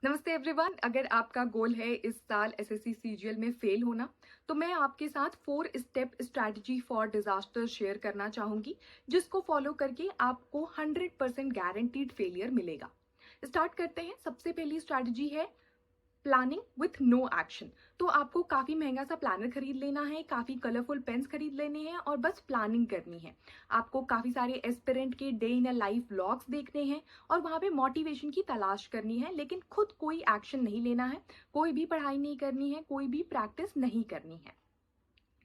नमस्ते एवरीवन। अगर आपका गोल है इस साल एसएससी सीजीएल में फेल होना, तो मैं आपके साथ 4 step strategy for disaster share करना चाहूंगी, जिसको फॉलो करके आपको 100% गारंटीड फेलियर मिलेगा। स्टार्ट करते हैं। सबसे पहली स्ट्रैटेजी है प्लानिंग विथ नो एक्शन। तो आपको काफी महंगा सा प्लानर खरीद लेना है, काफी कलरफुल पेन्स खरीद लेने हैं और बस प्लानिंग करनी है। आपको काफी सारे एस्पिरेंट के day in a life vlogs देखने हैं और वहां पे मोटिवेशन की तलाश करनी है, लेकिन खुद कोई एक्शन नहीं लेना है, कोई भी पढ़ाई नहीं करनी है, कोई भी प्रैक्टिस नहीं करनी है।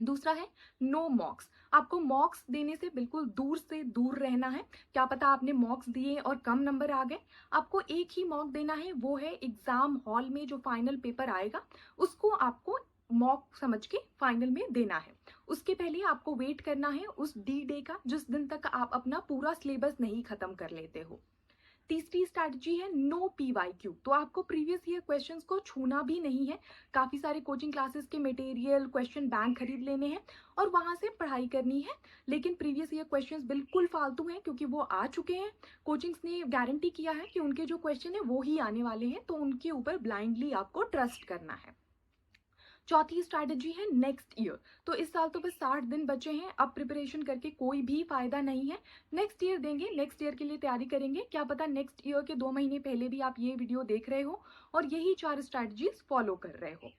दूसरा है नो मॉक्स। आपको मॉक्स देने से बिल्कुल दूर से दूर रहना है। क्या पता आपने मॉक्स दिए और कम नंबर आ गए। आपको एक ही मॉक देना है, वो है एग्जाम हॉल में जो फाइनल पेपर आएगा उसको आपको मॉक समझ के फाइनल में देना है। उसके पहले आपको वेट करना है उस डी डे का जिस दिन तक आप अपना पूरा सिलेबस नहीं खत्म कर लेते हो। तीसरी स्ट्रैटेजी है नो पीवाईक्यू। तो आपको प्रीवियस ईयर क्वेश्चंस को छूना भी नहीं है। काफी सारे कोचिंग क्लासेस के मटेरियल क्वेश्चन बैंक खरीद लेने हैं और वहां से पढ़ाई करनी है, लेकिन प्रीवियस ईयर क्वेश्चंस बिल्कुल फालतू हैं क्योंकि वो आ चुके हैं। कोचिंग्स ने गारंटी किया है कि उनके जो क्वेश्चन है वो ही आने वाले हैं, तो उनके ऊपर ब्लाइंडली आपको ट्रस्ट करना है। चौथी स्ट्रैटेजी है नेक्स्ट ईयर। तो इस साल तो बस 60 दिन बचे हैं, अब प्रिपरेशन करके कोई भी फायदा नहीं है। नेक्स्ट ईयर देंगे, नेक्स्ट ईयर के लिए तैयारी करेंगे। क्या पता नेक्स्ट ईयर के 2 महीने पहले भी आप ये वीडियो देख रहे हो और यही 4 स्ट्रैटेजीज फॉलो कर रहे हो।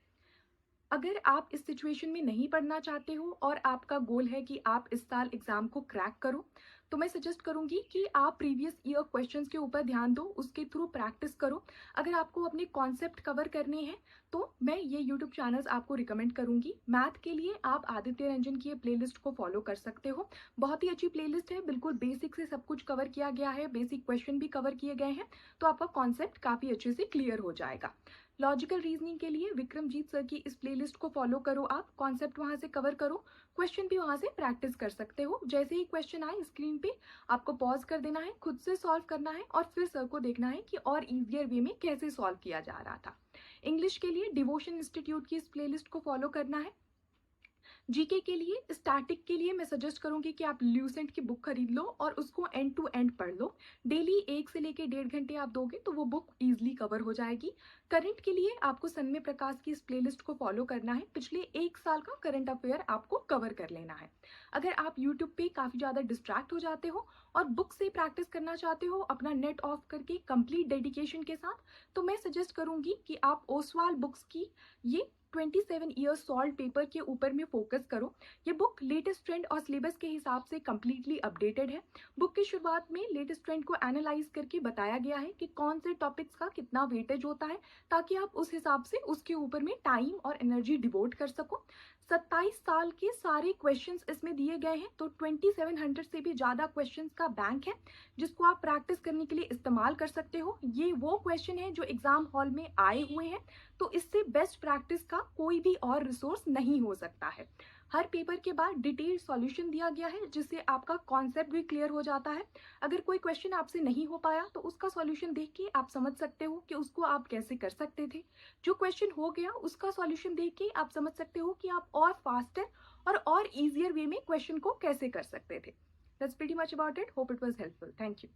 अगर आप इस सिचुएशन में नहीं पढ़ना चाहते हो और आपका गोल है कि आप इस साल एग्जाम को क्रैक करो, तो मैं सजेस्ट करूंगी कि आप प्रीवियस ईयर क्वेश्चंस के ऊपर ध्यान दो, उसके थ्रू प्रैक्टिस करो। अगर आपको अपने कॉन्सेप्ट कवर करने हैं तो मैं ये यूट्यूब चैनल्स आपको रिकमेंड करूंगी। मैथ के लिए आप आदित्य रंजन की ये प्लेलिस्ट को फॉलो कर सकते हो। बहुत ही अच्छी प्लेलिस्ट है, बिल्कुल बेसिक से सब कुछ कवर किया गया है, बेसिक क्वेश्चन भी कवर किए गए हैं, तो आपका कॉन्सेप्ट काफी अच्छे से क्लियर हो जाएगा। लॉजिकल रीजनिंग के लिए विक्रमजीत सर की इस प्लेलिस्ट को फॉलो करो, आप कॉन्सेप्ट वहां से कवर करो, क्वेश्चन भी वहां से प्रैक्टिस कर सकते हो। जैसे ही क्वेश्चन आए स्क्रीन पे आपको पॉज कर देना है, खुद से सॉल्व करना है और फिर सर को देखना है कि और इजियर वे में कैसे सॉल्व किया जा रहा था। इंग्लिश के लिए डिवोशन इंस्टीट्यूट की इस प्लेलिस्ट को फॉलो करना है। जीके के लिए स्टैटिक के लिए मैं सजेस्ट करूंगी कि आप ल्यूसेंट की बुक खरीद लो और उसको एंड टू एंड पढ़ लो। डेली 1 से लेकर 1.5 घंटे आप दोगे तो वो बुक इजीली कवर हो जाएगी। करंट के लिए आपको सन्मय प्रकाश की इस प्लेलिस्ट को फॉलो करना है, पिछले 1 साल का करंट अफेयर आपको कवर कर लेना है। अगर आप यूट्यूब पे काफी ज्यादा डिस्ट्रैक्ट हो जाते हो और बुक से प्रैक्टिस करना चाहते हो अपना नेट ऑफ करके कंप्लीट डेडिकेशन के साथ, तो मैं सजेस्ट करूंगी कि आप ओसवाल बुक्स की ये 27 ईयर्स सॉल्व पेपर के ऊपर में फोकस करो। ये बुक लेटेस्ट ट्रेंड और सिलेबस के हिसाब से कंप्लीटली अपडेटेड है। बुक की शुरुआत में लेटेस्ट ट्रेंड को एनालाइज करके बताया गया है कि कौन से टॉपिक्स का कितना वेटेज होता है, ताकि आप उस हिसाब से उसके ऊपर में टाइम और एनर्जी डिवोट कर सको। 27 साल के सारे क्वेश्चंस इसमें दिए गए हैं, तो 2700 से भी ज्यादा क्वेश्चंस का बैंक है जिसको आप प्रैक्टिस करने के लिए इस्तेमाल कर सकते हो। ये वो क्वेश्चन है जो एग्जाम हॉल में आए हुए हैं, तो इससे बेस्ट प्रैक्टिस का कोई भी और रिसोर्स नहीं हो सकता है। हर पेपर के बाद डिटेल्ड सॉल्यूशन दिया गया है जिससे आपका कॉन्सेप्ट भी क्लियर हो जाता है। अगर कोई क्वेश्चन आपसे नहीं हो पाया तो उसका सॉल्यूशन देख के आप समझ सकते हो कि उसको आप कैसे कर सकते थे। जो क्वेश्चन हो गया उसका सॉल्यूशन देख के आप समझ सकते हो कि आप और फास्टर और इजियर वे में क्वेश्चन को कैसे कर सकते थे। That's pretty much about it. Hope it was helpful. Thank you.